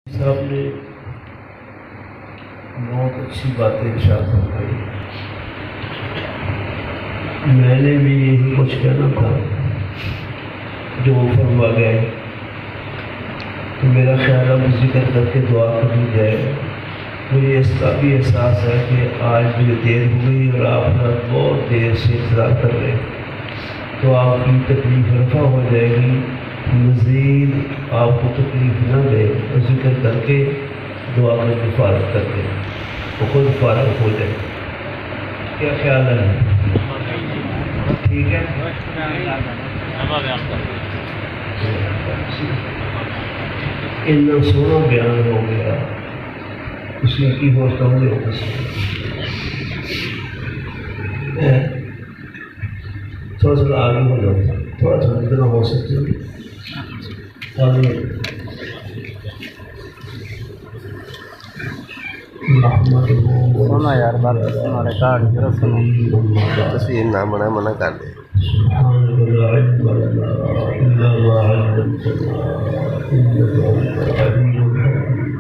صاحب نے بہت اچھی باتیں ارشاد فرمائی. میں نے بھی یہی کچھ کہنا تھا جو فرما گئے، تو میرا خیال اب ذکر کر کے دعا کر لی جائے. مجھے اس کا بھی احساس ہے کہ آج مجھے دیر ہو گئی اور آپ حضرات بہت دیر سے انتظار کر رہے ہیں، تو آپ کی تکلیف رفع ہو جائے گی. مزید آپ کو تکلیف نہ دے اور ذکر کر کے دعا کر کے فارغ کر دے، وہ خود فارغ ہو جائے. کیا خیال ہے؟ ٹھیک ہے. اتنا سونا بیان ہو گیا، اس میں کی ہو سمجھے ہو تھوڑا سا آگے ہو جاتا، تھوڑا سا جتنا ہو سکتے آگے. سونا یار بات تمہارے کارڈ تصویر نہ بنا منع کر دے. سبحانك لا علم لنا إلا ما علمتنا إنك أنت العليم الحكيم.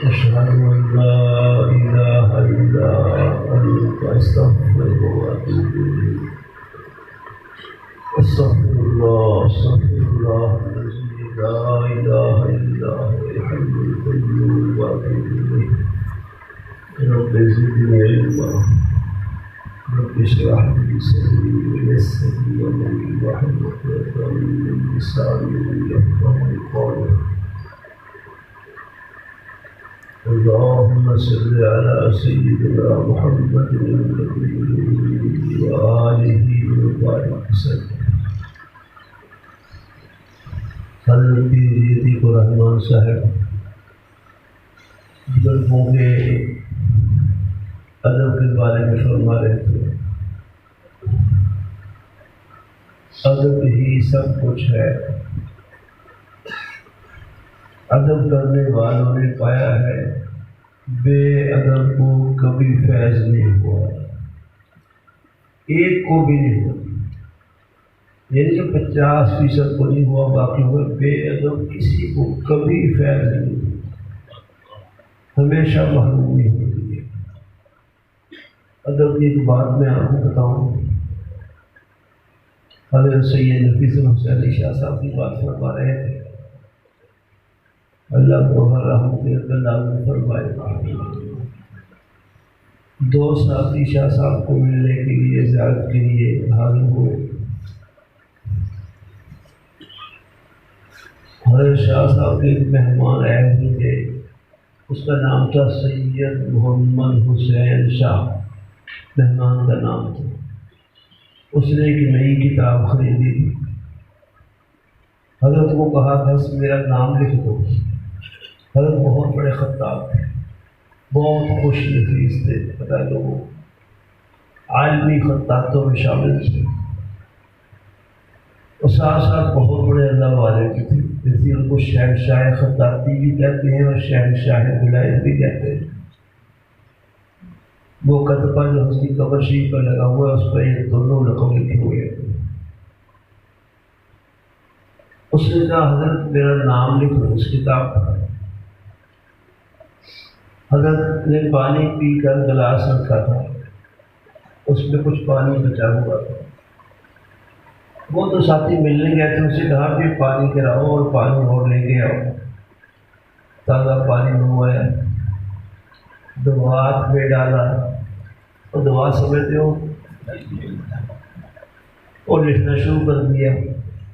أشهد أن لا إله إلا أنت أستغفرك وأتوب إليك. أستغفر الله الذي لا إله إلا هو الحي القيوم وأتوب إليه. رب زدني علما، رب اشرح لي صدري ويسر لي امري واحلل عقدة من لساني يفقهوا قولي. اللهم صل على سيدنا محمد النبي وآله وبارك وسلم. حضرت پیری کو رحمان صاحب بزرگوں کے ادب کے بارے میں فرما رہے تھے. ادب ہی سب کچھ ہے. ادب کرنے والوں نے پایا ہے بے ادب کو کبھی فیض نہیں ہوا، ایک کو بھی نہیں ہوا. یعنی کہ 50% کو نہیں ہوا، باقی ہوئے بے ادب کسی کو کبھی فیض نہیں ہوا، ہمیشہ محرومی ہوتی ہے. ادب کی ایک بات میں آپ کو بتاؤں، حضرت سید نفیس حسین علی شاہ صاحب کی بات فرما رہے تھے. اللہ کو ہر رحمت اللہ فرمائے. 2 ساتھی شاہ صاحب کو ملنے کے لیے زیارت کے لیے حاضر ہوئے. حضرت شاہ صاحب کے ایک مہمان آئے ہوئے تھے، اس کا نام تھا سید محمد حسین شاہ، مہمان کا نام تھا. اس نے ایک نئی کتاب خریدی تھی. حضرت کو کہا تھا میرا نام لکھ دو. حضرت بہت بڑے خطاب تھے، بہت خوش نفیس تھے، پتہ ہے لوگوں عالمی خطاطوں میں شامل تھے، اور ساتھ ساتھ بہت بڑے اللہ والے بھی تھے. اس لیے ان کو شہنشاہ خطاطی بھی کہتے ہیں اور شہنشاہ ولایت بھی کہتے ہیں. وہ کتبہ جو اس کی قبر شریف پر لگا ہوا ہے، اس پر یہ دونوں لقب لکھے ہوئے ہیں. اس نے کہا حضرت میرا نام لکھ دو اس کتاب پر. حضرت نے پانی پی کر گلاس رکھا تھا، اس میں کچھ پانی بچا ہوا تھا. وہ تو ساتھی ملنے گئے تھے، اسے کہا کہ پانی کراؤ اور پانی اور لے کے آؤ. تازہ پانی منگوایا، دعات میں ڈالا اور دعا سمجھتے ہو اور لکھنا شروع کر دیا.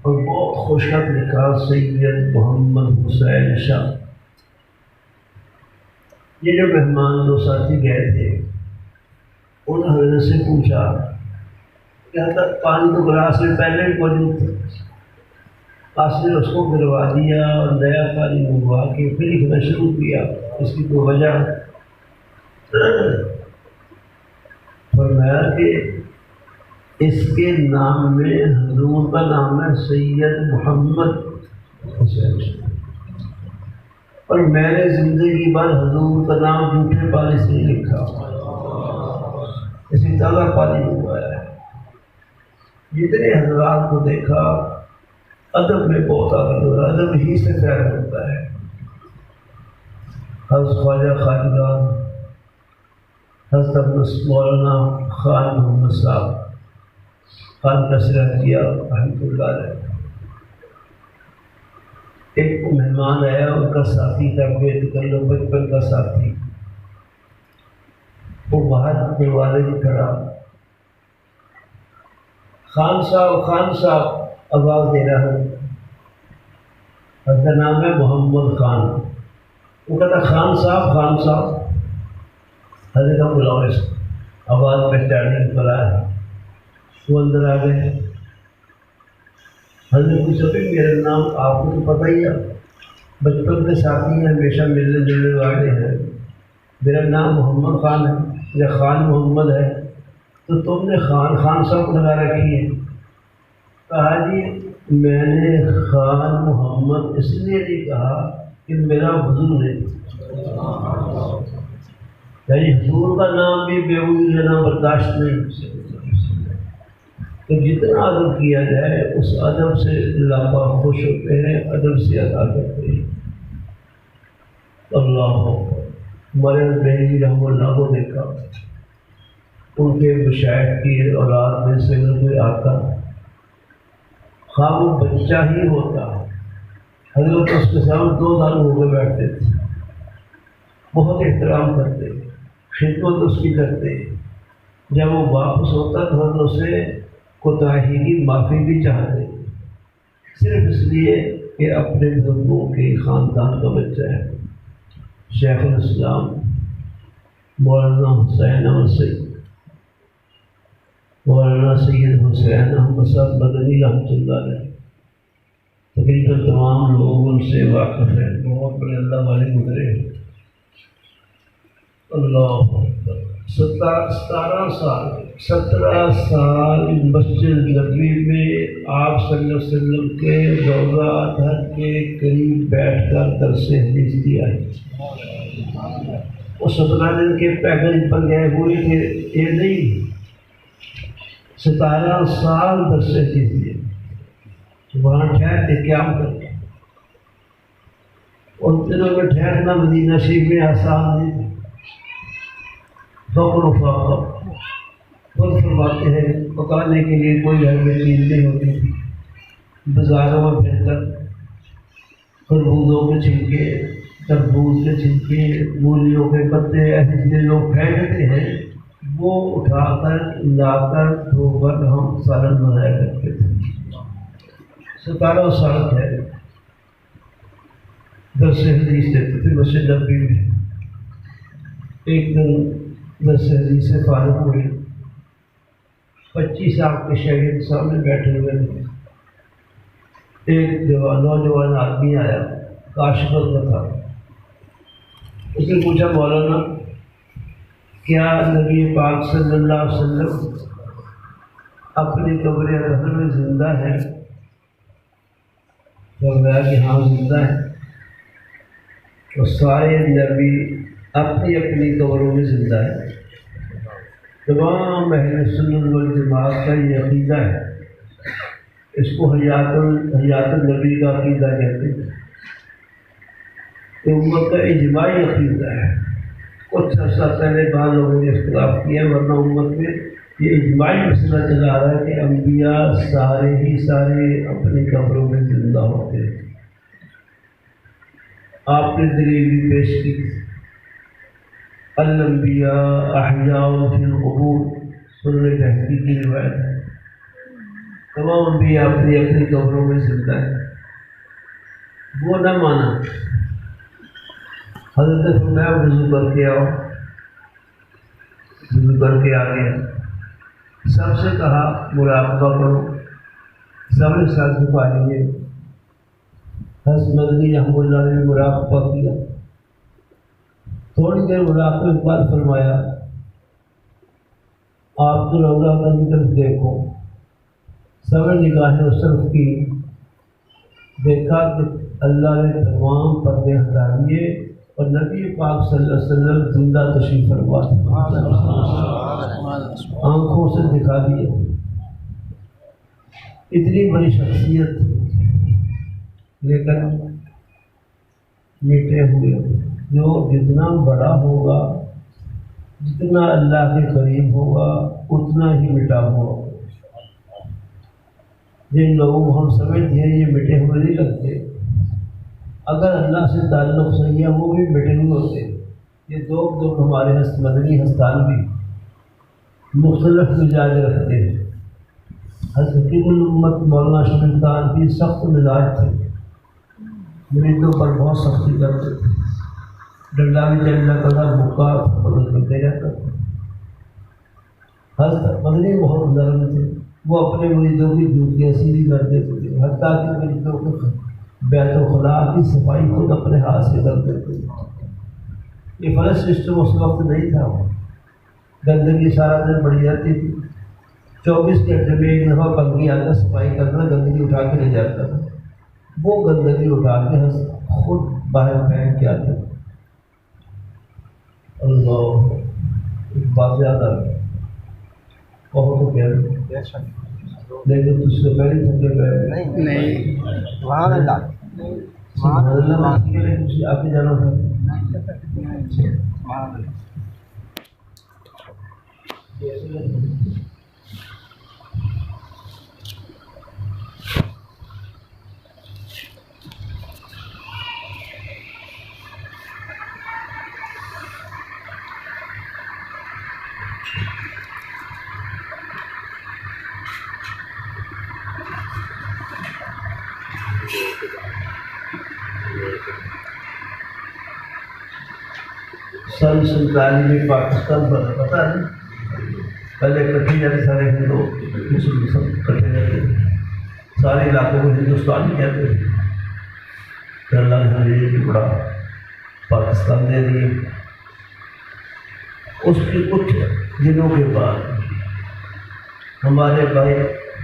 اور بہت خوش خط لکھا سید محمد حسین شاہ. یہ جو مہمان 2 ساتھی گئے تھے، ان حضرت سے پوچھا کہ حضرت پانی تو گلاس میں پہلے ہی موجود تھا، آپ نے اس کو گروا دیا اور نیا پانی منگوا کے پھر لکھنا شروع کیا، اس کی کوئی وجہ؟ فرمایا کہ اس کے نام میں حضور کا نام ہے سید محمد حسین شاہ، اور میں نے زندگی بھر حضور کا نام جھوٹے پانی سے نہیں لکھا، اسی تازہ پانی منگوایا ہے. جتنے حضرات کو دیکھا ادب میں بہت آگے ہو رہا ہے، ادب ہی سے خیر ہوتا ہے. حضرت خواجہ خاجگان حضرت مولانا خان محمد صاحب خان کثرتیہ رحمۃ اللہ علیہ، ایک مہمان آیا، ان کا ساتھی تھا، بے تکلم بچپن کا ساتھی، وہ باہر دروازے میں کھڑا، خان صاحب آواز دے رہا ہوں، اس کا نام ہے محمد خان۔ وہ کہتا خان صاحب حضرت کا بلاؤ، اس آواز پہچانے پڑا ہے۔ وہ اندر آ گئے، حضرت کو سبھی میرا نام آپ کو تو پتہ ہی ہے، بچپن کے ساتھی ہیں، ہمیشہ ملنے جلنے والے ہیں، میرا نام محمد خان ہے یا خان محمد ہے، تو تم نے خان صاحب لگا رکھی ہے۔ کہا جی میں نے خان محمد اس لیے نہیں کہا کہ میرا حضور ہے، یعنی حضور کا نام بھی بے وجود لینا برداشت نہیں، تو جتنا ادب کیا جائے اس ادب سے اللہ پاک خوش ہوتے ہیں، ادب سے ادا کرتے ہیں۔ اللہ ہمارے بہنی رحم اللہ کو دیکھا، ان کے مشاہد کی اولاد میں سے اگر کوئی آتا، خواہ وہ بچہ ہی ہوتا، حضرت اس کے سامنے 2 سال ہو کے بیٹھتے تھے، بہت احترام کرتے، خدمت اس کی کرتے، جب وہ واپس ہوتا تو حضرت اسے کوتاہی کی معافی بھی چاہتے، صرف اس لیے کہ اپنے بزرگوں کے خاندان کا بچہ ہے۔ شیخ الاسلام مولانا حسین احمد سید، مولانا سید حسین احمد صاحب مدنی رحمۃ اللہ علیہ، تقریباً تمام لوگ ان سے واقف ہیں، بہت بڑے اللہ والے گزرے ہیں۔ اللہ 17 سال مسجد نبوی میں آپ صلی اللہ علیہ وسلم کے روضہ اطہر کے قریب بیٹھ کر درس حدیث دیا ہے۔ وہ 17 دن کے پیکج پر گئے ہوئے تھے، یہ نہیں، 17 سال درس حدیث دیے، وہاں ٹھہرتے قیام کرتے۔ ان دنوں میں ٹھہرنا مدینہ شریف میں آسان نہیں تھا، فقر و فاقہ، خود فرماتے ہیں پکانے کے لیے کوئی گھر میں چیز نہیں ہوتی تھی، بازاروں میں پھر کر خربوزوں کے چھلکے، تربوز کے چھلکے، مولیوں کے پتے ایسے چیزیں لوگ پھینکتے ہیں، وہ اٹھا کر لا کر دھو کر ہم سالن بنایا کرتے تھے۔ 17 سال ٹھہرے، درس حدیث دیتے تھے مسجد نبوی میں۔ ایک دن درس حدیث سے فارغ ہوئے، 25 آپ کے شہید سامنے بیٹھے ہوئے تھے، ایک نوجوان آدمی آیا، کاشغر کا تھا، اس نے پوچھا مولانا کیا نبی پاک صلی اللہ علیہ وسلم اپنی قبر اطہر میں زندہ ہے؟ فرمایا کہ ہاں زندہ ہے، اور سارے نبی اپنی اپنی قبروں میں زندہ ہے۔ تمام اہل سنت والجماعت کا یہ عقیدہ ہے، اس کو حیات النبی کا عقیدہ کہتے ہیں، کہ امت کا اجماعی عقیدہ ہے۔ کچھ عرصہ پہلے بعض لوگوں نے اختلاف کیا، ورنہ امت میں یہ اجماعی مسئلہ چلا رہا ہے کہ انبیاء سارے اپنی قبروں میں زندہ ہوتے ہیں۔ آپ نے دلیل بھی پیش کی، الانبیاء احیاء فی القبور، سنن بہقی کی روایت ہے، تمام انبیاء اپنی قبروں میں زندہ ہیں۔ وہ نہ مانا، حضرت فرمایا وضو کر کے آؤ، وضو کر کے آ گیا، سب سے کہا مراقبہ کرو، سب نے ساتھ جھکا لیے، حضرت مدنی رحمۃ اللہ نے مراقبہ کیا، تھوڑی دیر مراقبے کے بعد فرمایا آپ تو روضہ کی طرف دیکھو، سب نے نگاہیں اس طرف کی، دیکھا کہ اللہ نے تمام پردے ہٹا دیے اور نبی پاک صلی اللہ علیہ وسلم زندہ تشریف فرما، آنکھوں سے دکھا دیا۔ اتنی بڑی شخصیت لیکن میٹھے ہوئے، جو جتنا بڑا ہوگا، جتنا اللہ کے قریب ہوگا، اتنا ہی مٹا ہوا ہوگا۔ جن لوگوں کو ہم سمجھتے ہیں یہ مٹے ہوئے نہیں لگتے، اگر اللہ سے تعلق صحیح ہے وہ بھی مٹے ہوئے ہوتے۔ یہ دو ہمارے مدنی ہستان بھی مختلف مزاج رکھتے ہیں۔ حضرت حکیم الامت مولانا شفیق خان کی سخت مزاج تھے، مریدوں پر بہت سختی کرتے تھے، ڈنڈا بھی چلنا کرتا، بھوکا کرتے رہتا تھا۔ حضرت مدنی بہت نرم تھے، وہ اپنے مریدوں کی جوتیاں سیدھی کر دیتے تھے، حتیٰ کہ مریدوں کو بیت الخلاء کی صفائی خود اپنے ہاتھ سے کر دیتے تھے۔ یہ فلش سسٹم اس وقت نہیں تھا، گندگی سارا دن بڑھی جاتی تھی، 24 گھنٹے میں ایک دفعہ پنکھی آ کر صفائی کرنا، گندگی اٹھا کے لے جاتا تھا، وہ گندگی اٹھا کے خود باہر پھینک کے آتے تھے۔ اللہ بات یاد آ گئی، بہت تو کہہ رہے لیکن تجھ سے پہلے تھکے گئے نہیں سبحان اللہ سبحان اللہ کے لیے کچھ آگے جانا تھا۔ سبحان اللہ۔ سن 47 میں پاکستان بنا، پتہ ہے پہلے کٹھے جاتے سارے ہندو مسلم سب کٹھے جاتے، سارے علاقوں کو ہندوستان کہتے تھے، پھر اللہ نے ہمیں یہ بڑا پاکستان دے دیے۔ اس کے کچھ دنوں کے بعد ہمارے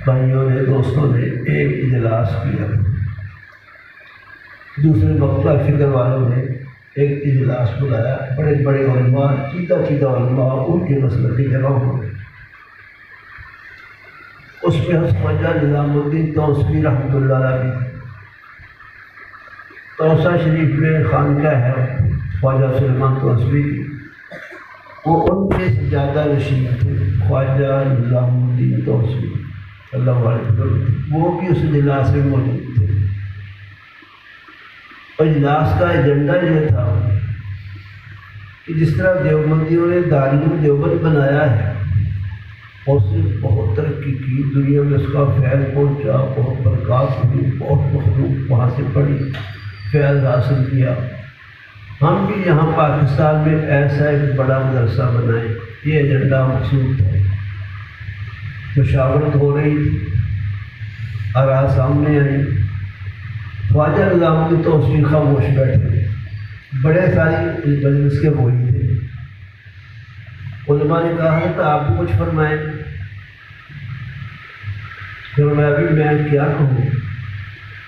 بھائیوں نے، دوستوں نے ایک اجلاس کیا، دوسرے مکتبہ فکر والوں نے ایک اجلاس بلایا، بڑے بڑے علماء، چیدہ علماء، ان کے مسئلے کی جگہ ہوئے۔ اس میں خواجہ نظام الدین توسوی رحمۃ اللہ علیہ، توسہ شریف میں خانقاہ ہے خواجہ سلیمان توسوی کی، وہ ان کے زیادہ نشین تھے، خواجہ نظام الدین توسوی اللہ علیہ وسلم، وہ بھی اس اجلاس میں موجود تھے۔ اجلاس کا ایجنڈا یہ تھا کہ جس طرح دیوبندیوں نے دارالعلوم دیوبند بنایا ہے اور اس نے بہت ترقی کی، دنیا میں اس کا فیض پہنچا، بہت برکات ہوئی، بہت مخلوق وہاں سے پڑھی، فیض حاصل کیا، ہم بھی یہاں پاکستان میں ایسا ایک بڑا مدرسہ بنائیں، یہ ایجنڈا مقصود تھا۔ مشاورت ہو رہی تھی، آراء سامنے آئی، خواجہ نظام الدین توسوی خاموش بیٹھے، بڑے ساری مجلس کے وہی تھے۔ علماء نے کہا ہے تو آپ بھی کچھ فرمائیں، پھر میں کیا کہوں،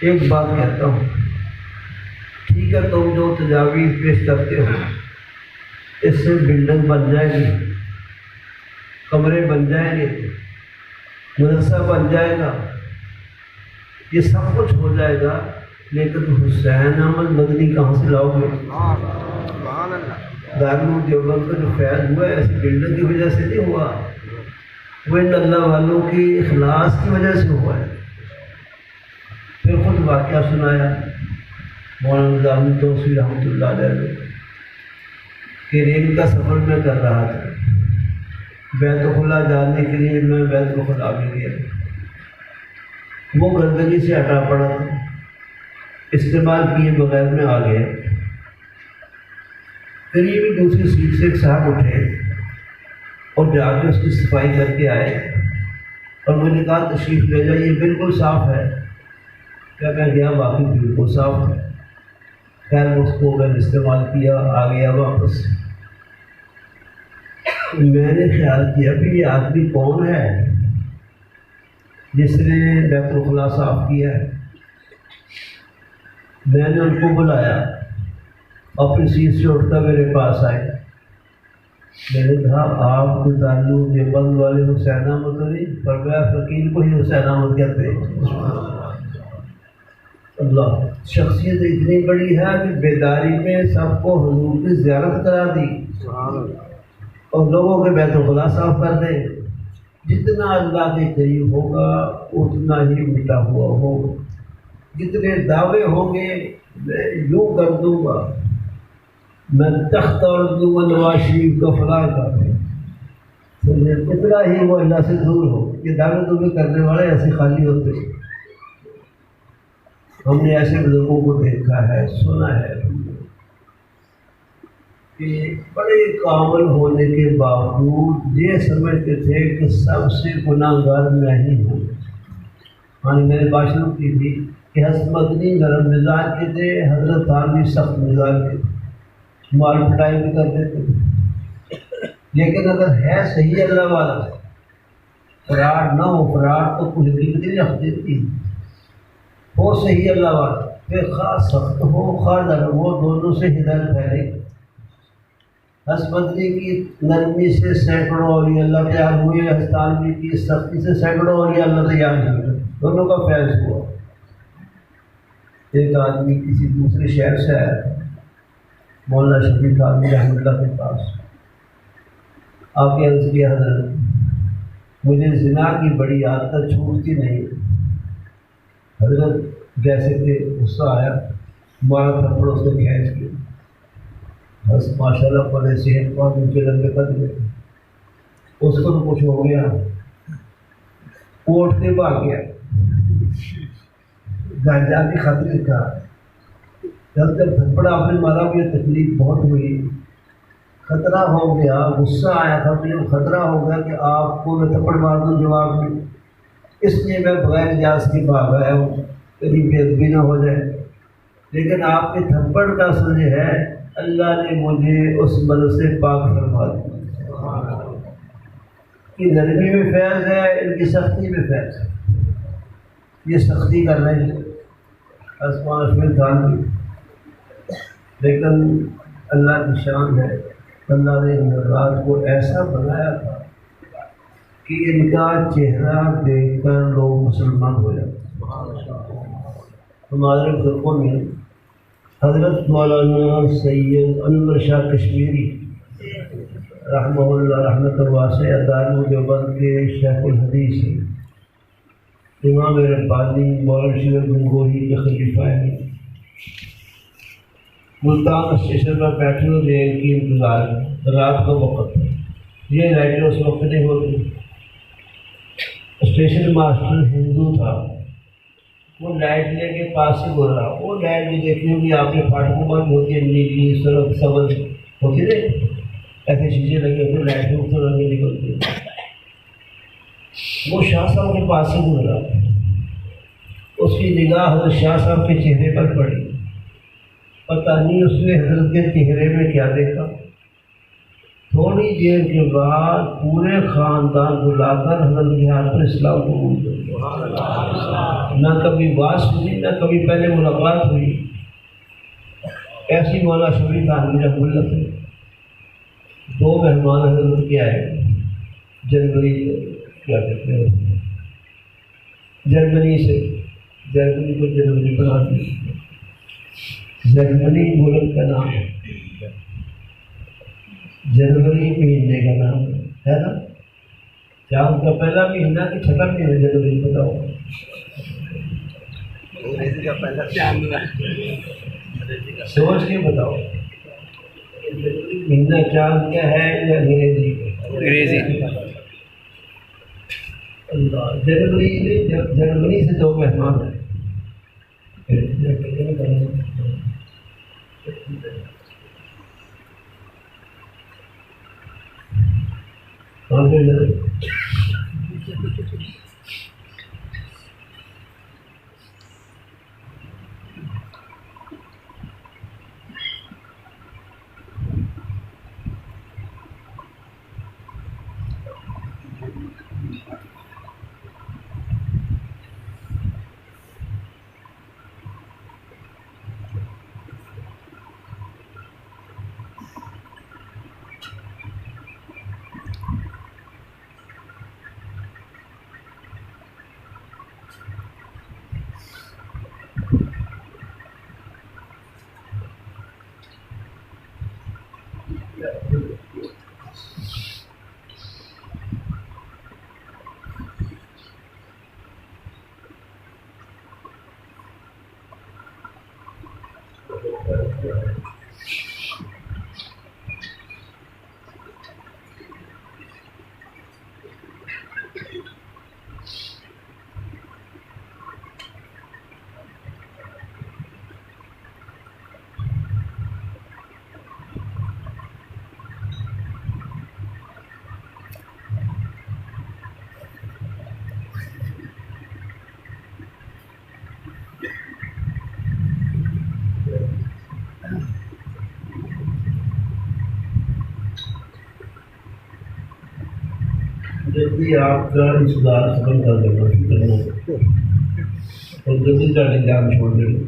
ایک بات کہتا ہوں، ٹھیک ہے تم جو تجاویز پیش کرتے ہو اس سے بلڈنگ بن جائے گی، کمرے بن جائیں گے، مدرسہ بن جائے گا، یہ سب کچھ ہو جائے گا، لیکن حسین احمد مدنی کہاں سے لاؤ گے؟ دارالعلوم دیوبند کا جو فیض ہوا ہے ایسی بلڈنگ کی وجہ سے نہیں ہوا، وہ ان اللہ والوں کی اخلاص کی وجہ سے ہوا ہے۔ پھر خود واقعہ سنایا مولانا نظام الدین توسوی رحمۃ اللہ علیہ کہ ریل کا سفر میں کر رہا تھا، بیت الخلاء جانے کے لیے میں بیت الخلاء میں گیا، وہ گندگی سے ہٹا پڑا تھا، استعمال کیے بغیر میں آ گیا، قریبی دوسری سیٹ سے ایک صاحب اٹھے اور جا کے اس کی صفائی کر کے آئے اور مجھے کہا تشریف لے جائیے، بالکل صاف ہے۔ کیا میں گیا، باقی بالکل صاف ہے، خیر اس کو میں نے استعمال کیا، آ گیا واپس۔ میں نے خیال کیا کہ یہ آدمی کون ہے جس نے بیت الخلاء صاف کیا ہے۔ میں نے ان کو بلایا، اپنی سیٹ سے اٹھ کر میرے پاس آئے، میں نے کہا آپ کو دارالعلوم دیوبند والے حسین احمد نہیں؟ فرمایا فقیر کو ہی حسین احمد کہتے ہیں۔ اللہ شخصیت اتنی بڑی ہے کہ بیداری میں سب کو حضور کی زیارت کرا دی اور لوگوں کے بیت الخلا صاف کر دے. جتنا اللہ کے قریب ہوگا اتنا ہی مٹا ہوا ہوگا. جتنے دعوے ہوں گے میں یوں کر دوں گا، میں تخت اور دوں گا نواز شریف کا فلاں کا، اتنا ہی وہ اللہ سے دور ہو. یہ دعوے تمہیں کرنے والے ایسے خالی ہوتے ہیں. ہم نے ایسے بزرگوں کو دیکھا ہے، سنا ہے کہ بڑے کامل ہونے کے باوجود یہ سمجھتے تھے کہ سب سے گناہ گار میں ہی ہوں. میں نے بات شروع کی تھی کہ حضرت مدنی نرم مزاج کے تھے، حضرت عالی سخت مزاج کے تھے، مال پٹائی بھی کرتے تھے. لیکن اگر ہے صحیح اللہ والا، فراڈ نہ ہو، فراڈ تو کچھ دقت نہیں رکھ دیتی، ہو صحیح اللہ والا، پھر خواہ سخت ہو خواہ نرم ہو، دونوں سے ہدایت پھیلے. حسبدری کی نرمی سے سینکڑوں اولیاء اللہ تیار ہوئے، ہستانوی کی سختی سے سینکڑوں اولیاء اللہ تیار ہوئے، دونوں کا فیض ہوا. ایک آدمی کسی دوسرے شہر سے آیا تھا مولانا شفیق آدمی رحمۃ اللہ کے پاس. آپ نے عرض کیا حضرت مجھے زنا کی بڑی عادت چھوٹتی نہیں. حضرت جیسے کہ غصہ آیا، مارا تھپڑ اس نے کھینچ کے، بس ماشاء اللہ بڑے صحت مند ان کے لمبے قد گئے. اس کو تو کچھ ہو گیا، اٹھ کے بھاگ گیا، گانجا بھی خطرے تھا. جب تک تھپڑا آپ نے مارا مجھے تکلیف بہت ہوئی، خطرہ ہو گیا، غصہ آیا تھا مجھے، خطرہ ہو گیا کہ آپ کو میں تھپڑ مار دوں جواب میں، اس لیے میں بغیر اجازت کے بھاگ آیا ہوں کہیں بے ادبی نہ ہو جائے. لیکن آپ کے تھپڑ کا اثر یہ ہے اللہ نے مجھے اس مرض سے پاک فرما دیا. کہ نرمی میں فیض ہے، ان کی سختی میں فیض ہے. یہ سختی کر رہے ہیں آسمان میں دان بھی، لیکن اللہ کی شان ہے. اللہ نے ان حضرات کو ایسا بنایا تھا کہ ان کا چہرہ دیکھ کر لوگ مسلمان ہو جاتے. ہمارے بزرگوں میں حضرت مولانا سید انور شاہ کشمیری رحمہ اللہ رحمۃ واسعہ دارالمومنین کے شیخ الحدیث ہیں، امام ربانی مولانا شیخ گنگوہی کے خلیفہ ہیں. ملتان اسٹیشن پر بیٹھے ہوئے ریل کی انتظار ہے، رات کا وقت ہے، یہ لائٹیں اس وقت نہیں ہوتی. اسٹیشن ماسٹر ہندو تھا، وہ لائٹ لے کے پاس سے بول رہا. وہ لائٹ بھی دیکھی ہوگی آپ کے فاٹکوں بند ہوتی ہے، نیلی سرخ سبز ہوتی ہے، ایسے شیشے لگے ہوتے لائٹ میں تو رنگ نکلتی ہے. وہ شاہ صاحب کے پاس سے گزرا، اس کی نگاہ حضرت شاہ صاحب کے چہرے پر پڑی. پتہ نہیں اس نے حضرت کے چہرے میں کیا دیکھا. تھوڑی دیر کے بعد پورے خاندان کو لا کر حضرت کے ہاتھ پر اسلام قبول کر لیا. نہ کبھی بات سنی، نہ کبھی پہلے ملاقات ہوئی. ایسی مولانا شفیق آدمی رحمۃ اللہ سے 2 مہمان حضرت کے آئے جرمنی سے، کیا کہتے ہیں جرمنی سے، جرمنی کو جرمنی بنا دی. جرمنی ملک کا نام ہے، جنوری مہینے کا نام ہے نا. چاند کا پہلا مہینہ کہ چھٹا مہینہ جنوری بتاؤ. سوچ کے بتاؤ مہینہ چاند کا ہے یا انگریزی؟ انگریزی. اللہ جنوری سے 2 مہمان ہیں. جلدی آپ کا اصلاح ختم کر دینا کرنا اور جلدی کا نظام چھوڑ دینا.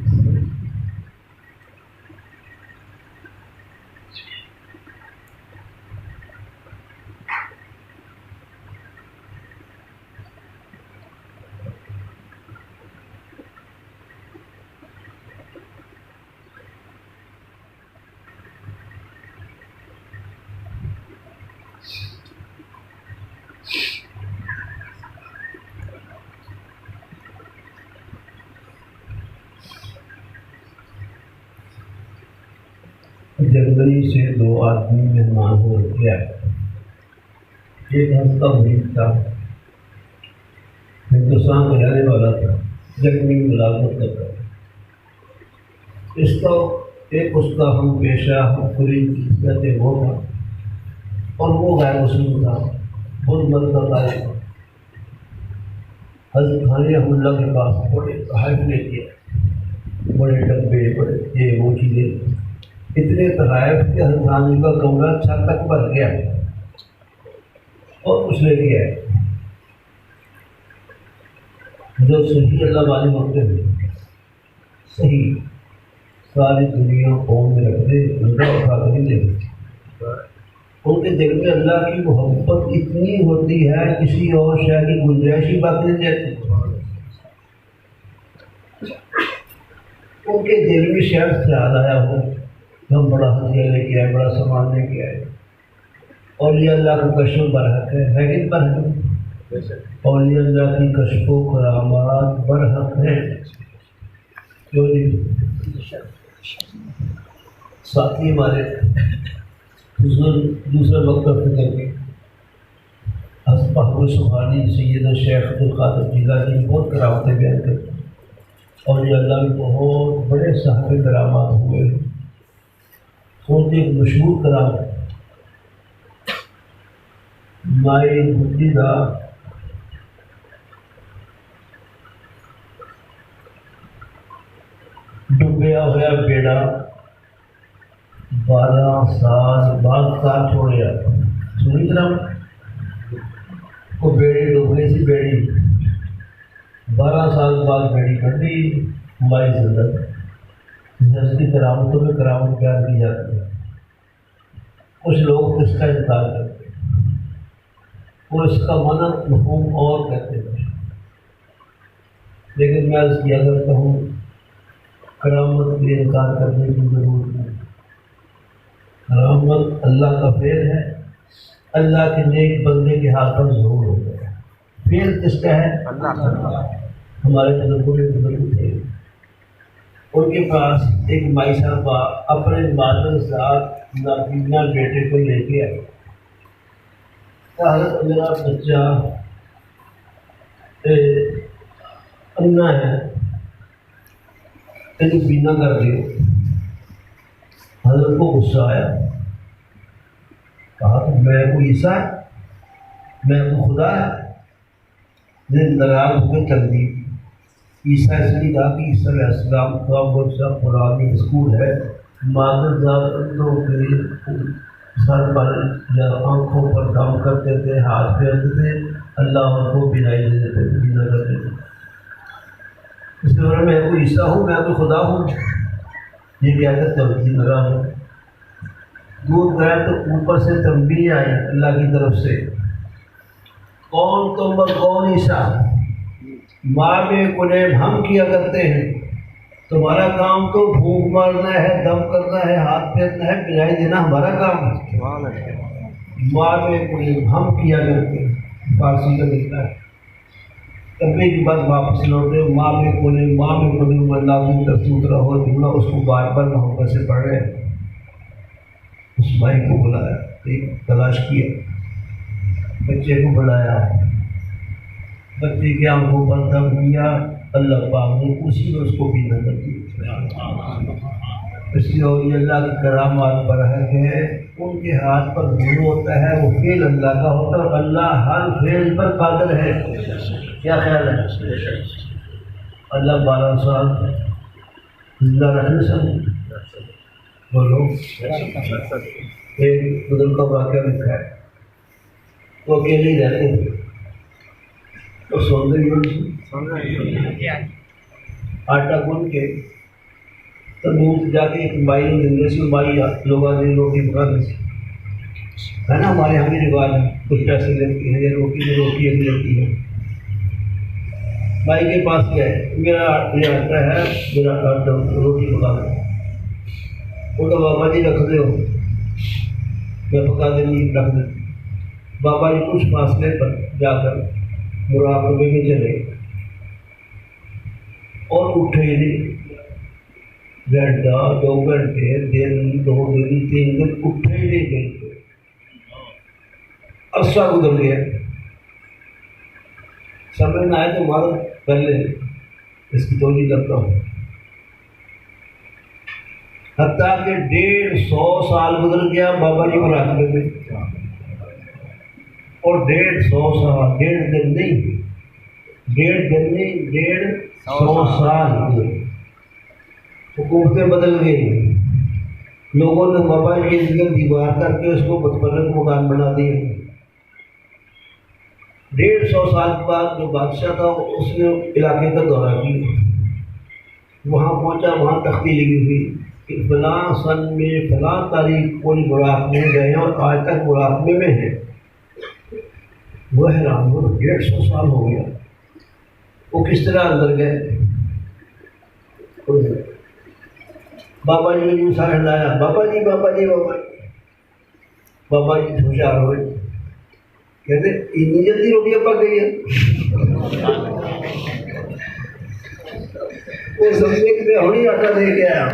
جرمنی سے 2 آدمی مہمان ہو گیا. ایک ہفتہ مریض تھا، ہندوستان میں رہنے والا تھا، جرمنی میں ملازمت کرتا تھا. اس کا ہم پیشہ کہتے وہ تھا، اور وہ غیر مسلم تھا، بہت مدد آئے. حضرت خان رحمۃ اللہ کے پاس بڑے تحائف لے کے، بڑے ڈبے، بڑے یہ وہ چیزیں، اتنے تحائف کہ حضرت خان کا کمرہ چھت تک بھر گیا اور کچھ لے کے آئے. جو صحیح اللہ والے ہوتے ہیں، صحیح ساری دنیا قوم میں رکھتے، اللہ اٹھا کر نہیں دے. ان کے دل میں اللہ کی محبت اتنی ہوتی ہے کسی اور شے کی گنجائش ہی باقی نہیں رہتی. ان کے دل میں شاید خیال آیا ہو ہم بڑا ہتھیار لے کے آئے، بڑا سامان لے کے آئے، اور یہ اللہ کا کشف برحق ہے کہ برحق؟ اور یہ اللہ کی کشف و کرامات برحق ہیں. کیوں نہیں؟ ساتھی ہمارے دوسرا وقت کا فکر کے حضرت سبحانی سید شیخ عبدالقادر جیلانی بہت کرامتیں بیان کرتے ہیں، اور یہ اللہ کے بہت بڑے صاحب کرامات ہوئے. خود ایک مشہور کرامت مائی بڈی کا ڈبیا ہوا بیڑا 12 سال بعد کار چھوڑ گیا. سنی طرح وہ بیڑی ڈوب گئی تھی. بیڑی 12 سال بعد بیڑی کٹی مائی زندہ. جس کی کرامتوں میں کرامت پیار کی جاتی ہے. کچھ لوگ اس کا انکار کرتے ہیں، وہ اس کا معنی مفہوم اور کہتے ہیں، لیکن میں اس کیا کرتا ہوں کرامت کے انکار کرنے کی ضرورت نہیں. کرامت اللہ کا فعل ہے، اللہ کے نیک بندے کے ہاتھ پر ضرور ہوتا ہے. فعل کس کا ہے؟ ہمارے بزرگوں کے بزرگ تھے، ان کے پاس ایک مائی صاحبہ اپنے مادر ذات نابینا بیٹے کو لے کے آئے. حضرت میرا بچہ انا ہے، تینوں بینا کر دے. حضرت کو غصہ آیا، کہا کہ میں کوئی عیسیٰ ہے، میں کوئی خدا ہے؟ ناراض ہو کے چل دی. عیسیٰ اس لیے کہا کہ عیسیٰ علیہ السلام کا بچہ قرآن اسکول ہے. مادر ذات اندوں کے سر پر یا آنکھوں پر کام کرتے تھے، ہاتھ پھیرتے تھے، اللہ ان کو بینائی دے دیتے تھے، بینا کر دیتے. اس کے بارے میں کوئی عیسیٰ ہوں، میں کوئی خدا ہوں، یہ کیا کرتے ہوتی لگا ہوں. دودھ گیا تو اوپر سے تنبیہ آئی اللہ کی طرف سے، کون تم اور کون عیسیٰ؟ ماں میں کلیب ہم کیا کرتے ہیں، تمہارا کام تو پھونک مارنا ہے، دم کرنا ہے، ہاتھ پھیرنا ہے، پلائی دینا ہمارا کام ہے۔ ماں میں کوئی ہم کیا کرتے ہیں، فارسی کا لکھتا ہے، کرنے کے بعد واپس لوٹے، ماں میں کونے لازم ترسوت رہو جملہ اس کو بار بار محبت سے پڑھ رہے ہیں۔ اس بھائی کو بلایا، ایک تلاش کیا، بچے کو بلایا، بچے کی آنکھوں پر دم کیا، اللہ پاک نے اسی میں اس کو بھی نظر دی۔ اس لیے اولیاء اللہ کی کرامات برحق ہے، ان کے ہاتھ پر نور ہوتا ہے، وہ فعل اللہ کا ہوتا ہے، اللہ ہر فعل پر قادر ہے۔ کیا خیال ہے؟ اللہ 12 سال زندہ رکھنے سے بولو۔ ایک بزرگ کا واقعہ لکھا ہے، وہ اکیلے ہی رہتے تھے، تو سوندے آٹا گن کے تندور جا کے ایک مائی دے سے مائی لوگوں نے روٹی پکا دی ہے نا، ہمارے یہاں بھی رواج ہے، کچھ پیسے لیتی ہے یا روٹی ایک لیتی ہے۔ مائی کے پاس گئے، میرا آتا ہے، میرا روٹی پکا دو۔ وہ تو بابا جی رکھ دو، میں پکا دیں گی، رکھ دیں۔ بابا جی کچھ فاصلے پر جا کر مراقبے میں چلے اور اٹھے ہی نہیں، گھنٹہ 2 گھنٹے، دن 2 دن 3 دن اٹھے ہی نہیں گئے۔ عرصہ گزر گیا، سمجھ میں آئے تو مارو پہلے اس کی توجہ کرتا ہوں۔ حتیٰ کہ 150 سال گزر گیا بابا جی مراقبے میں، اور 150 سال، 1.5 دن نہیں، 150 سال گزر۔ حکومتیں بدل گئی، لوگوں نے بابا جی کی جگہ دیوار کر کے اس کو متفرق مکان بنا دیے۔ 150 سال کے بعد جو بادشاہ تھا اس نے علاقے کا دورہ کیا، وہاں پہنچا، وہاں تختی لگی ہوئی کہ فلاں سن میں فلاں تاریخ کوئی مراقبے میں گئے اور آج تک مراقبے میں ہیں۔ وہ حیران ہو، 150 سال ہو گیا، وہ کس طرح اندر گئے؟ بابا جی نے سارے لایا، بابا جی بابا جی بابا جی، بابا جی ہوشیار ہوئے، کہتے اتنی جلدی روٹیاں پک گئی ہیں؟ وہ سمجھے کہ میں ہوئی آٹا دے کے آیا۔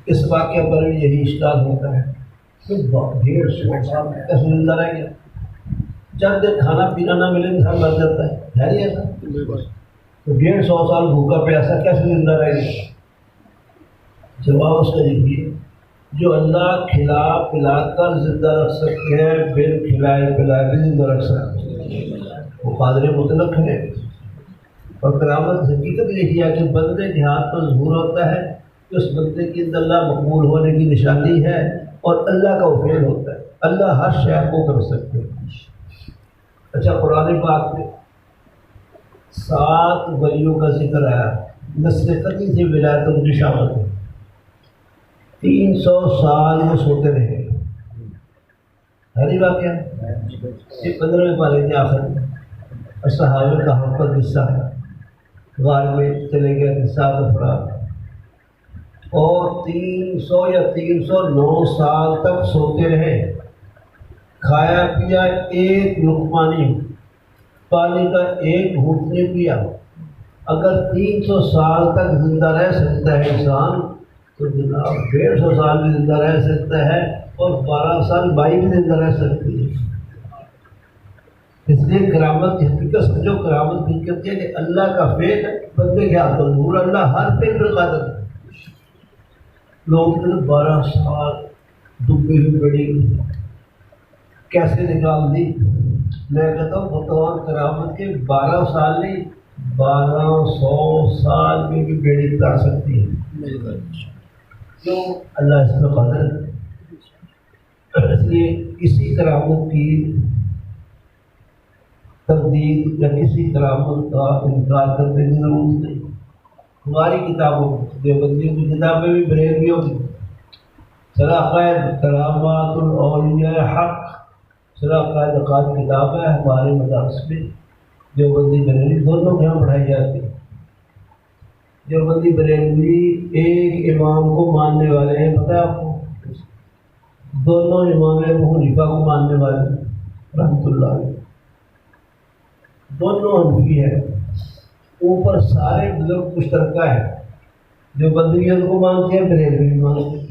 اس واقعہ پر بھی یہی اشکال ہوتا ہے کہ 150 سال کیسے زندہ رہ گیا؟ جب دیر کھانا پینا نہ ملے انسان مر جاتا ہے نہیں ایسا؟ تو 150 سال بھوکا پیاسا کیسے زندہ رہ گیا؟ جواب اس کا لکھیے، جو اللہ کھلا پلا کر زندہ رکھ سکتے ہیں، بن کھلائے پلائے بھی زندہ رکھ سکتے ہیں، وہ قادر مطلق ہے۔ اور کرامت حقیقت یہی ہے کہ بندے کے ہاتھ پر ظہور ہوتا ہے کہ اس بندے کی اندر اللہ مقبول ہونے کی نشانی ہے، اور اللہ کا فعل ہوتا ہے، اللہ ہر شے کو کر سکتے ہیں۔ اچھا، قرآن پاک میں 7 ولیوں کا ذکر آیا، نسل قطعی سے ولایت ان کی شامل ہے۔ 300 سال وہ سوتے رہے، ہے نہیں واقعہ؟ یہ 15ویں پارے کے آخر میں صحابہ کا حق کا قصہ ہے، غار میں چلے گئے 7 افراد، اور 300 یا 309 سال تک سوتے رہے، کھایا پیا ایک لقمہ نہیں، پانی کا ایک گھونٹ نہیں پیا۔ اگر 300 سال تک زندہ رہ سکتا ہے انسان تو جناب 150 سال بھی زندہ رہ سکتا ہے، اور 12 سال بائی بھی زندہ رہ سکتی ہے۔ اس لیے کرامت کی حقیقت سمجھو، کرامت کی حقیقت ہے کہ اللہ کا فعل بندے کے ہاتھ پر ظہور، اللہ ہر فعل پر قادر ہے۔ لوگ نے 12 سال ڈوبی ہوئی بڑی کیسے نکال دی؟ میں کہتا ہوں بطور کرامت کے 12 سال نہیں، 1200 سال میں بھی بیڑی اتار سکتی ہے، کیوں؟ اللہ اس میں قادر ہے۔ اس لیے کسی کرامت کی تردید یا کسی کرامت کا انکار کرنے کی ضرورت نہیں۔ ہماری کتابوں دیوبندیوں کی کتابیں بھی بریلویوں کی، سراقائد کرامات الاولیاء حق، سراقائد عقائد کتاب ہے ہمارے مدارس میں، دیوبندی بریلوی دونوں کے یہاں پڑھائی جاتی ہے۔ دیوبندی بریلوی ایک امام کو ماننے والے ہیں، پتہ ہے آپ کو؟ دونوں امام ابو حنیفہ کو ماننے والے ہیں رحمۃ اللہ علیہ، دونوں حنفی ہیں، اوپر سارے بزرگ مشترکہ ہیں، دیوبندی بھی ان کو مانتے ہیں، بریلوی بھی مانتے ہیں،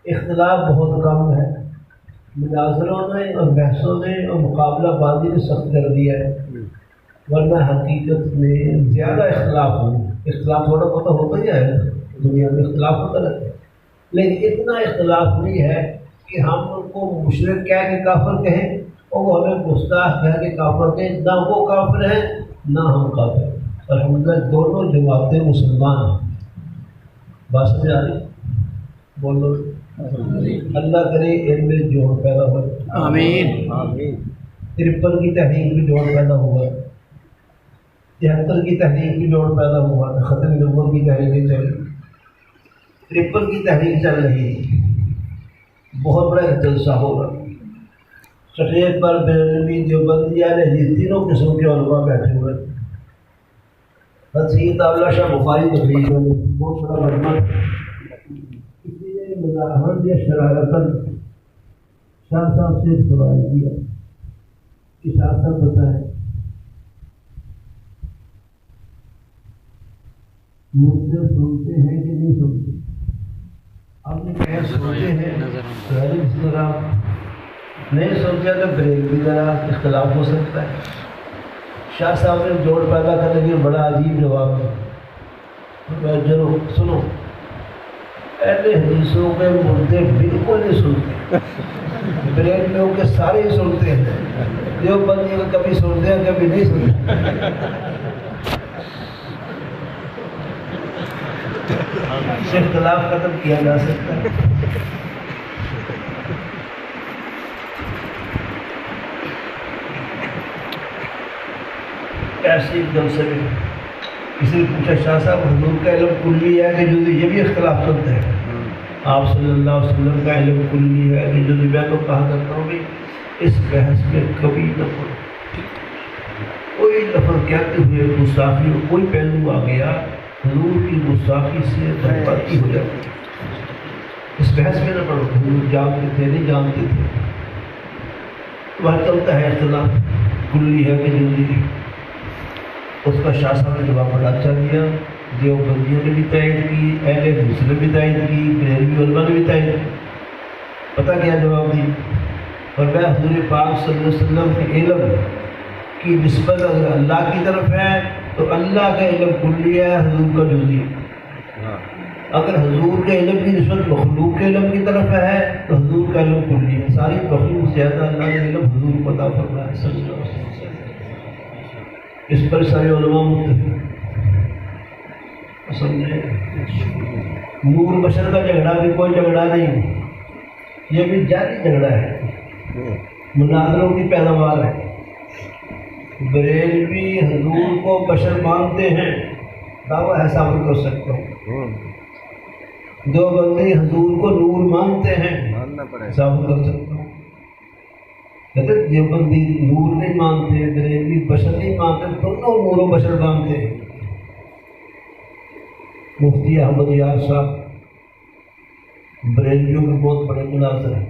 اختلاف بہت کم ہے، مناظروں نے اور بحثوں نے اور مقابلہ بازی نے سخت کر دیا ہے، ورنہ حقیقت میں زیادہ اختلاف نہیں، اختلاف تھوڑا بہت ہوتا ہی ہے دنیا میں، اختلاف ہوتا رہتا ہے، لیکن اتنا اختلاف نہیں ہے کہ ہم ان کو مشرک کہہ کے کافر کہیں اور وہ ہمیں گستاخ کہہ کے کافر کہیں، نہ وہ کافر ہیں نہ ہم کافر ہیں، الحمدللہ دونوں جماعتیں مسلمان ہیں۔ بات سمجھ آ رہی؟ بولو اللہ کرے علم میں جوڑ پیدا ہو، آمین۔ 53 کی تحریک میں جوڑ پیدا ہوا، 73 کی تحریک میں جوڑ پیدا ہوا، ختم نبوت کی تحریکیں چل رہی، 53 کی تحریک چل رہی ہے، بہت بڑا ایک جلسہ ہوگا، سٹیج پر بریلوی دیوبندی اہل حدیث تینوں قسم کے علماء بیٹھے ہوئے، سید اللہ شاہ بخاری تقریر میں بہت بڑا مجمع، کسی نے مزاحمت یا شرارتاً شاہ صاحب سے سوال کیا کہ شاہ صاحب بتائیں مجھے سنتے ہیں کہ نہیں سنتے؟ آپ نے کہا سنتے ہیں، اس طرح نہیں سنتے تو بریلوی ذرا اختلاف ہو سکتا ہے۔ شاہ صاحب نے جوڑ پیدا کرنے کے بڑا عجیب جواب ہے، ضرور سنو، اہل حدیثوں کے مردے بالکل نہیں سنتے، بریلویوں کے سارے ہی سنتے ہیں، دیوبندیوں کو کبھی سنتے ہیں کبھی نہیں سنتے۔ اختلاف ختم کیا جا سکتا ہے۔ ایسے ایک سے کسی نے پوچھا شاہ صاحب حضور کا علم کلی ہے کہ جزوی؟ یہ بھی اختلاف کرتے ہیں، آپ صلی اللہ علیہ وسلم کا علم کلی ہے کہ جزوی؟ میں تو کہا کرتا ہوں کہ اس بحث میں کبھی نہ پڑو، کوئی لفظ کہتے ہوئے گستاخی کوئی پہلو آ گیا حضور کی گستاخی سے بربادی ہو جاتی، اس بحث میں نہ پڑو، حضور جانتے تھے نہیں جانتے تھے، وہاں چلتا ہے اختلاف کلی ہے کہ جزوی، اس کا شاہ صاحب نے جواب بڑا اچھا دیا، دیوبندیوں نے بھی تائید کی، اہل حدیث نے بھی تائید کی، بریلوی علماء نے بھی تائید کی۔ پتہ کیا جواب دی؟ اور میں حضور پاک صلی اللہ علیہ وسلم کے علم کی نسبت اگر اللہ کی طرف ہے تو اللہ کا علم کلی ہے، حضور کا جزوی، اگر حضور کے علم کی نسبت مخلوق کے علم کی طرف ہے تو حضور کا علم کلی ہے، ساری مخلوق سے زیادہ اللہ نے علم حضور کو عطا فرمایا صلی اللہ علیہ وسلم، اس پر سارے علماء متفق۔ سمجھے؟ نور بشر کا جھگڑا بھی کوئی جھگڑا نہیں، یہ بھی جاری جھگڑا ہے، مناظروں کی پیداوار ہے۔ بریلوی حضور کو بشر مانتے ہیں، دعویٰ ہے ثابت کر سکتا ہوں، دیوبندی حضور کو نور مانتے ہیں، ثابت کر سکتا ہوں، کہتے دیوبندی نور نہیں مانتے، بریلوی بشر نہیں مانتے، دونوں نور و بشر مانتے ہیں۔ مفتی احمد یار صاحب بریلویوں کے بہت بڑے مناظر ہیں،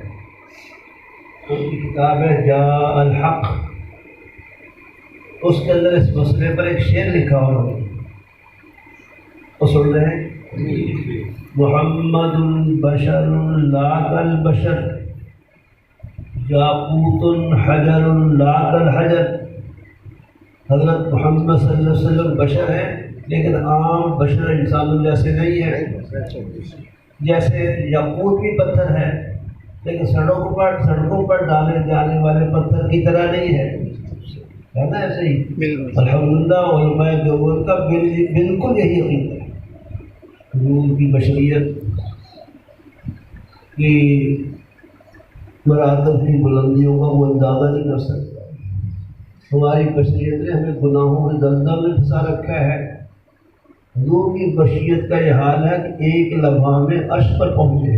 ان کی کتاب ہے جاء الحق، اس کے اندر اس مسئلے پر ایک شعر لکھا ہوا ہے، وہ سن رہے ہیں؟ محمد البشر لا کالبشر یاقوت حجر لا کالحجر، حضرت محمد صلی اللہ علیہ وسلم بشر ہیں لیکن عام بشر انسانوں جیسے نہیں ہے، جیسے یاقوت بھی پتھر ہے لیکن سڑکوں پر ڈالے جانے والے پتھر کی طرح نہیں ہے نا، ایسے ہی الحمدللہ علماء دیوبند کا بالکل یہی عقیدہ ہے، حضور کی بشریت کی مراتب کی بلندیوں کا وہ اندازہ نہیں کر سکتا، ہماری بشریت نے ہمیں گناہوں کے دلدل میں پھنسا رکھا ہے، حضور کی بشریت کا یہ حال ہے کہ ایک لمحہ میں عرش پر پہنچے.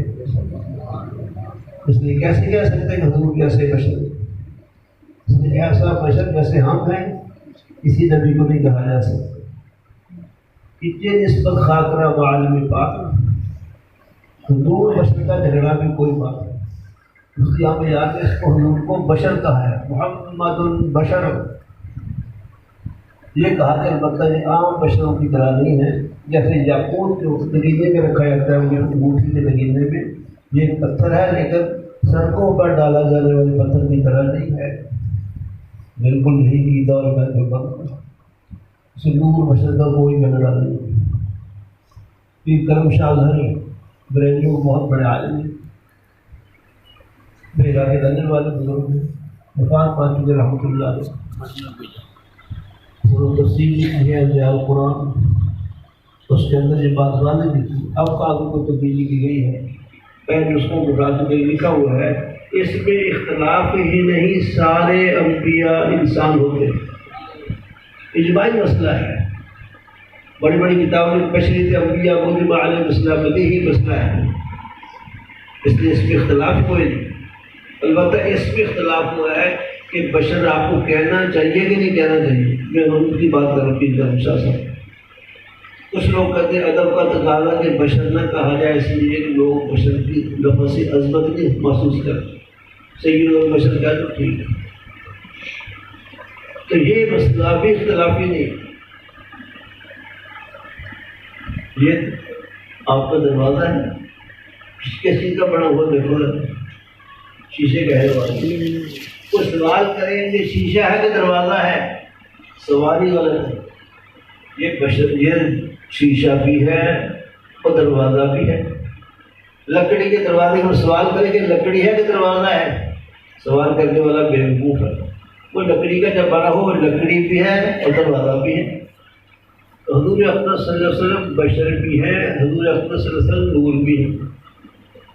اس لیے کیسے کہہ سکتے ہیں حضور کیسے بشر؟ اس لیے ایسا بشر جیسے ہم ہیں کسی نبی کو نہیں کہا جا سکتا. اتنے نسبت خاطرہ و عالم پاک حضور بشر کا جھگڑا بھی کوئی بات نہیں. اس لیے ہمیں یاد ہے اس کو حضور کو بشر کہا ہے، محمد البشر. یہ کہا کہ البتہ یہ عام بشروں کی طرح نہیں ہے. جیسے یاقوت جو نگینے میں رکھا جاتا ہے وہ انگوٹھی کے نگینے میں، یہ ایک پتھر ہے لیکن سڑکوں پر ڈالا جانے والے پتھر کی طرح نہیں ہے، بالکل نہیں گیتا اور میں جو بند اسے نور بشر کا کوئی جھگڑا نہیں. پھر کرم شاہ گھر بریلیوں بہت بڑے عالم ہیں، میرا کے رہنے والے بزرگ ہیں، وفات پا چکے رحمۃ اللہ علیہ. تفصیل لکھی ہے ضیاء القرآن، اس کے اندر یہ بات واضح لکھی. اب کاغذ کو تبدیلی کی گئی ہے، پہلے نسخوں کو ڈال کے لکھا ہوا ہے اس میں اختلاف ہی نہیں، سارے انبیاء انسان ہوتے ہیں. اجماعی مسئلہ ہے. بڑی بڑی کتابوں میں بشریت انبیاء موجب علیہ السلام ہی مسئلہ ہے، اس لیے اس میں اختلاف کوئی نہیں. البتہ اس میں اختلاف ہوا ہے کہ بشر آپ کو کہنا چاہیے کہ نہیں کہنا چاہیے. میں ان کی بات کروں پیر کرم شاہ صاحب. کچھ لوگ کہتے ہیں ادب کا تقاضا کہ بشر نہ کہا جائے اس لیے کہ لوگ بشر کی لفظ عظمت نہیں محسوس کرتے. سید البشر کا تو ٹھیک ہے. تو یہ مسئلہ بھی اختلافی نہیں. یہ آپ کا دروازہ ہے، کس چیز کا بنا ہوا دیکھو، شیشے کا ہے. وہ سوال کریں گے شیشہ ہے کہ دروازہ ہے، سواری غلط ہے. یہ بشر یہ شیشہ بھی ہے اور دروازہ بھی ہے. لکڑی کے دروازے میں سوال کریں کہ لکڑی ہے کہ دروازہ ہے، سوال کرنے والا بیوقوف ہے. وہ لکڑی کا جب بنا ہو وہ لکڑی بھی ہے اور دروازہ بھی ہے. حضور اکرم صلی اللہ علیہ وسلم بشر بھی ہے، حضور اکرم صلی اللہ علیہ وسلم نور بھی ہے.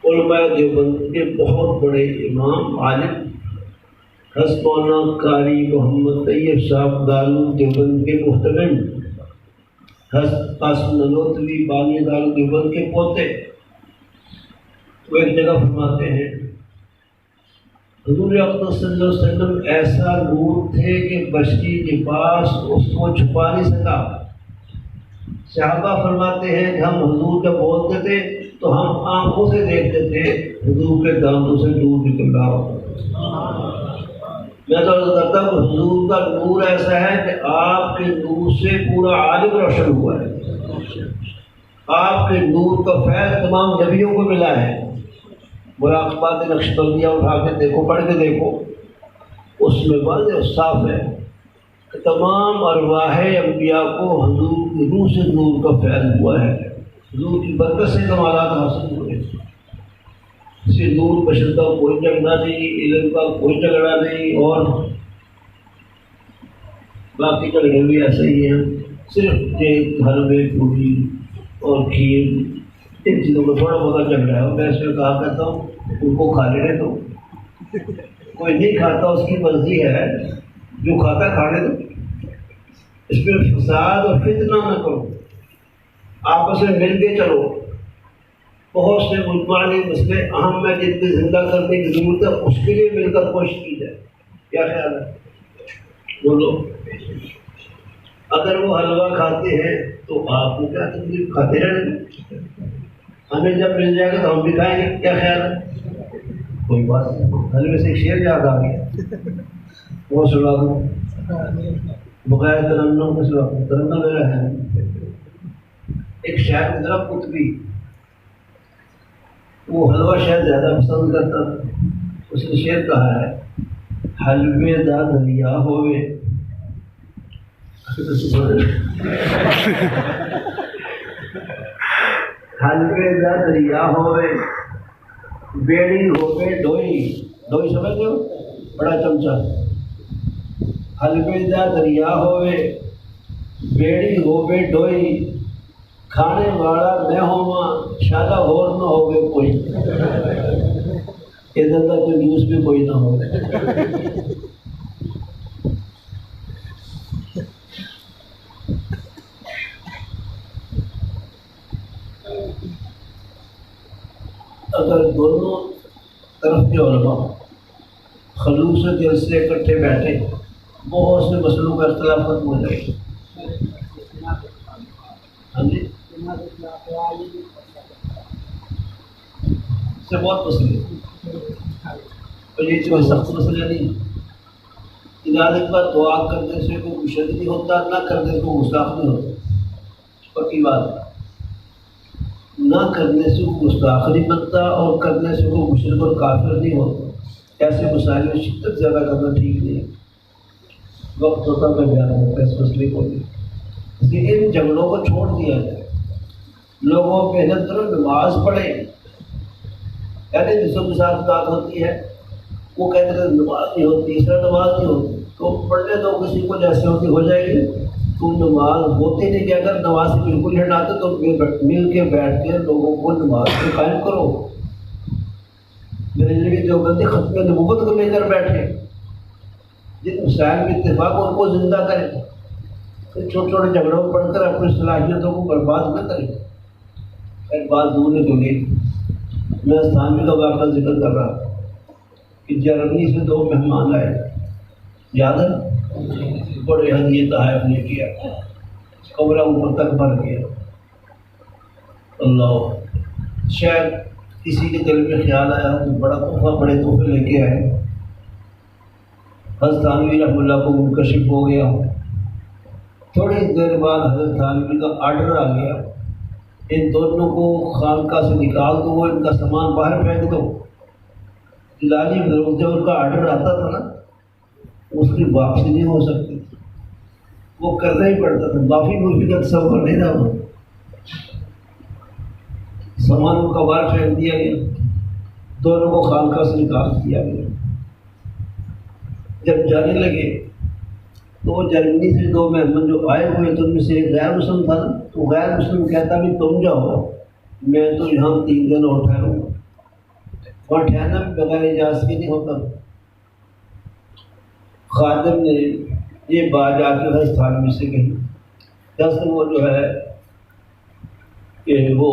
علماء دیوبند کے بہت بڑے امام عالم حضرت مولانا قاری محمد طیب صاحب دارالعلوم دیوبند کے محتمم، حضرت قاسم نانوتوی بانی دارالعلوم دیوبند کے پوتے، وہ ایک جگہ فرماتے ہیں حضور اکرم صلی اللہ علیہ وسلم ایسا نور تھے کہ بشری لباس اس کو چھپا نہیں سکا. صحابہ فرماتے ہیں کہ ہم حضور جب بولتے تھے تو ہم آنکھوں سے دیکھتے تھے، حضور کے دانتوں سے نور نکل رہا ہوتا. میں تو عرض کرتا ہوں کہ حضور کا نور ایسا ہے کہ آپ کے نور سے پورا عالم روشن ہوا ہے. آپ کے نور کا فیض تمام نبیوں کو ملا ہے. مراقبات نقشبندیہ اٹھا کے دیکھو، پڑھ کے دیکھو، اس میں واضح صاف ہے کہ تمام ارواح انبیاء کو حضور کی روح سے نور کا فیض ہوا ہے. حضور کی برکت سے کمالات حاصل ہوئے. اس سے نور بشر کا کوئی جھگڑا نہیں، علم کا کوئی جھگڑا نہیں، اور باقی جھگڑے بھی ایسے ہی ہیں. صرف یہ گھر میں پوری اور کھیر ان چیزوں کو تھوڑا بہت جھگڑا ہے. میں اس میں کہا کرتا ہوں ان کو کھا لینے دو. کوئی نہیں کھاتا اس کی مرضی ہے، جو کھاتا کھانے دو. اس میں فساد اور فتنہ نہ کرو، آپس میں مل کے چلو. بہت سے مجموعی مسئلے اہم ہے جن کو زندہ کرنے کی ضرورت ہے، اس کے لیے مل کر کوشش کی جائے. کیا خیال ہے؟ بولو. اگر وہ حلوہ کھاتے ہیں تو آپ کو کیا تکلیف، کھاتے رہنے. ہمیں جب مل جائے گا تو ہم بھی کھائیں گے. کیا خیال ہے؟ کوئی بات نہیں. حلوے سے ایک شعر یاد آ گیا، وہ سنا دوں بغیر ترنم کے. سنا دوں ترنم میرا ہے. ایک شاعر گزرا قطبی، وہ حلوہ شاید زیادہ پسند کرتا تھا. اس نے شعر کہا ہے حلوے دا دریا ہوئے حلوے دا دریا ہوئے بیڑی ہوئے ڈوئی. ڈوئی سمجھتے ہو؟ بڑا چمچا. حلوے دا دریا ہوئے بیڑی ہوئے ڈوئی، کھانے والا میں ہوا شادہ اور نہ ہوگے کوئی. ادھر کا کوئی نیوز بھی کوئی نہ ہو. خلوص دل سے اکٹھے بیٹھے، بہت سے مسئلوں کا اختلاف ختم ہو جائے گا۔ ہاں جی، اس سے بہت مسئلے، اور یہ کوئی سخت مسئلہ نہیں۔ ادارے پر دعا کرنے سے کوئی مشرک نہیں ہوتا، نہ کرنے سے کوئی گستاخ نہیں ہوتا، پکی بات ہے۔ نہ کرنے سے کوئی گستاخ نہیں بنتا، اور کرنے سے کوئی مشرک اور کافر نہیں ہوتا۔ ایسے مسائل میں شدت زیادہ کرنا ٹھیک نہیں۔ وقت ہوتا میں بیان ہوتا ہے اس مسئلے کو بھی، اس لیے ان جھگڑوں کو چھوڑ دیا جائے۔ لوگوں محنت کرو، نماز پڑھیں۔ کہتے ہیں جسم کے ساتھ بات ہوتی ہے، وہ کہتے ہیں نماز نہیں ہوتی، اس طرح نماز نہیں ہوتی، تو پڑھنے دو کسی کو، جیسے ہوتی ہو جائے گی۔ تم نماز ہوتی نہیں کہ اگر نماز سے بالکل ہٹاتے تو مل کے بیٹھ کے لوگوں کو نماز پہ قائم کرو۔ میرے لیے دیوبندی ختم نبوت کو لے کر بیٹھے، جن مسائل میں اتفاق ان کو زندہ کریں، چھوٹے چھوٹے جھگڑوں میں پڑھ کر اپنی صلاحیتوں کو برباد نہ کریں۔ خیر بات دور ہے، کیونکہ میں استانوی کا واقعہ ذکر کر رہا تھا کہ جرمنی سے 2 مہمان آئے، یاد ہے؟ بڑے ہدیے تحائف نے کیا، کمرہ اوپر تک بھر گیا۔ اللہ، شاید کسی کے دل میں خیال آیا کہ بڑا تحفہ، بڑے تحفے لے کے آئے۔ حضرت تھانوی رحمہ اللہ کو منکشف ہو گیا۔ تھوڑی دیر بعد حضرت تھانوی کا آرڈر آ گیا، ان دونوں کو خانقاہ سے نکال دو، ان کا سامان باہر پھینک دو۔ جلالی جب ان کا آرڈر آتا تھا نا، اس کی واپسی نہیں ہو سکتی، وہ کرنا ہی پڑتا تھا، معافی کا تصور نہیں تھا۔ وہ سامان ان کا باہر پھینک دیا گیا، دونوں کو خانقاہ سے نکال دیا گیا۔ جب جانے لگے تو جرمنی سے 2 مہمان جو آئے ہوئے تو ان میں سے ایک غیر مسلم تھا، تو غیر مسلم کہتا بھی تم جاؤ، میں تو یہاں 3 دن اور ٹھہروں گا۔ وہاں ٹھہرنا بھی بغیر اجازت کے نہیں ہوتا۔ خادم نے یہ بات جا کے حضرت تھانوی سے کہی، دراصل وہ جو ہے کہ وہ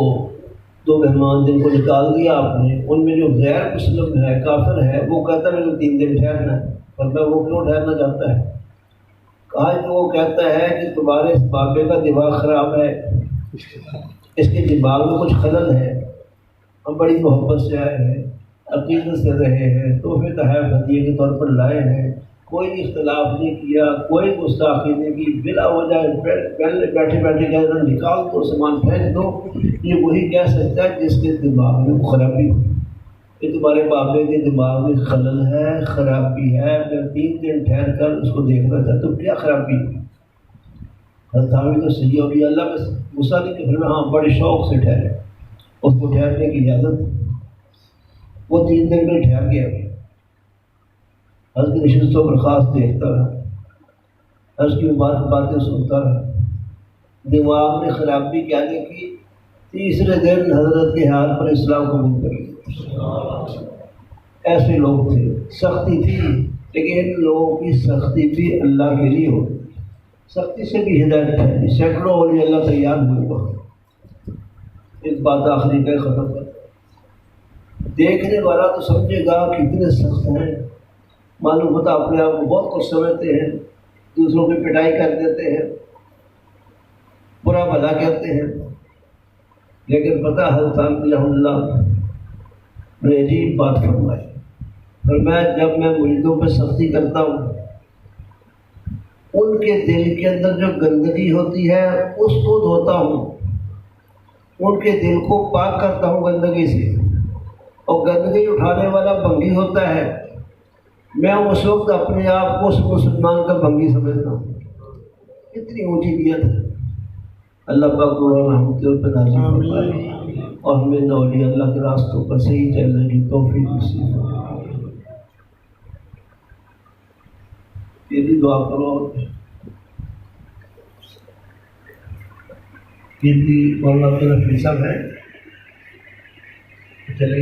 2 مہمان جن کو نکال دیا آپ نے، ان میں جو غیر مسلم ہے، کافر ہے، وہ کہتا ہے مجھے 3 دن ٹھہرنا ہے۔ اور میں وہ کیوں ٹھہرنا چاہتا ہے؟ کہا کہ وہ کہتا ہے کہ تمہارے اس بابے کا دماغ خراب ہے، اس کے دماغ میں کچھ خلل ہے، ہم بڑی محبت سے آئے ہیں، عقیدت سے رہے ہیں، تحفے تحائف ہدیے کے طور پر لائے ہیں، کوئی اختلاف نہیں کیا، کوئی گستاخی نہیں کی، بلا وجہ بیٹھے بیٹھے کہہ نکال دو، سامان پھینک دو۔ یہ وہی کہہ سکتا ہے جس کے دماغ میں خرابی ہو۔ یہ تمہارے بابے کے دماغ میں خلل ہے، خرابی ہے، میں 3 دن ٹھہر کر اس کو دیکھنا چاہتا ہوں، کیا خرابی ہے؟ حضرت تھانوی تو صحیح ہوگی، اللہ میں غصہ نہیں کہ پھر ہاں بڑے شوق سے ٹھہرے، اس کو ٹھہرنے کی اجازت۔ وہ 3 دن میں ٹھہر گیا، حضرت کی نشستوں پر خاص دیکھتا رہا، حضرت کی باتیں سنتا رہا، دماغ میں خرابی کیا نہیں کی۔ تیسرے دن حضرت کے ہاتھ پر اسلام قبول کر لیا۔ ایسے لوگ تھے، سختی تھی، لیکن ان لوگوں کی سختی بھی اللہ کے لیے ہوتی، سختی سے بھی ہدایت ہے۔ سینکڑوں اولیاء اللہ تیار ہوئے وقت۔ ایک بات آخری کا ختم کر، دیکھنے والا تو سمجھے گا کتنے سخت ہیں، معلوم ہوتا اپنے آپ کو بہت کچھ سمجھتے ہیں، دوسروں کی پٹائی کر دیتے ہیں، برا بھلا کہتے ہیں، لیکن پتہ حضرت رحمہ اللہ نے عجیب بات فرمائی، فرمایا جب میں مریدوں پہ سختی کرتا ہوں، ان کے دل کے اندر جو گندگی ہوتی ہے اس کو دھوتا ہوں، ان کے دل کو پاک کرتا ہوں گندگی سے، اور گندگی اٹھانے والا بھنگی ہوتا ہے، میں اس وقت اپنے آپ کو اس مسلمان کا بھنگی سمجھتا ہوں۔ اتنی اونچی نیت ہے۔ اللہ پاک کو رحمت پہ نازل فرمائے اور ہمیں اولیاء اللہ کے راستوں پر صحیح چلنے کی توفیق نصیب فرمائے۔ یہ بھی دعا کرو۔ یہ بھی مولانا عبد الحفیظ صاحب ہے، چلے